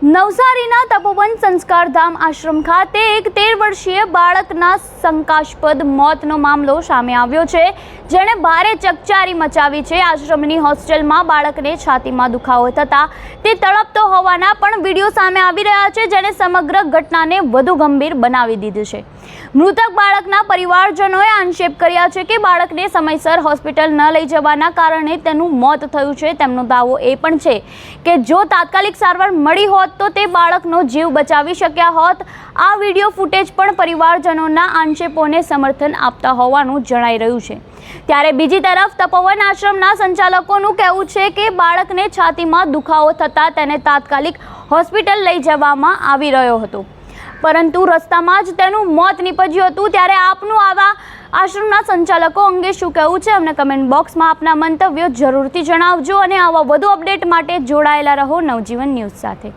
નવસારીના તપોવન સંસ્કારધામ આશ્રમ ખાતે એક 13 વર્ષીય બાળકના શંકાસ્પદ મોતનો મામલો સામે આવ્યો છે, જેણે ભારે ચકચારી મચાવી છે। આશ્રમની હોસ્ટેલમાં બાળકને છાતીમાં દુખાવો થતાં તે તડપતો હોવાના પણ વિડીયો સામે આવી રહ્યા છે, જેણે સમગ્ર ઘટનાને વધુ ગંભીર બનાવી દીધી છે। મૃતક બાળકના પરિવારજનોએ આક્ષેપ કર્યા છે કે બાળકને સમયસર હોસ્પિટલ ન લઈ જવાના કારણે તેનું મોત થયું છે। તેમનો દાવો એ પણ છે કે જો તાત્કાલિક સારવાર મળી હોત તો તે બાળકનો જીવ બચાવી શક્યા હોત। આ વિડીયો ફૂટેજ પણ પરિવારજનોના આક્ષેપોને સમર્થન આપતા હોવાનું જણાઈ રહ્યું છે। ત્યારે બીજી તરફ તપોવન આશ્રમના સંચાલકોનું કહેવું છે કે બાળકને છાતીમાં દુખાવો થતાં તેને તાત્કાલિક હોસ્પિટલ લઈ જવામાં આવી રહ્યો હતો, પરંતુ રસ્તામાં જ તેનું મોત નીપજ્યું હતું। ત્યારે આપનું આવા આશ્રમના સંચાલકો અંગે શું કહેવું છે, અમને કમેન્ટ બોક્સમાં આપના મંતવ્યો જરૂરથી જણાવજો અને આવા વધુ અપડેટ માટે જોડાયેલા રહો નવજીવન ન્યૂઝ સાથે।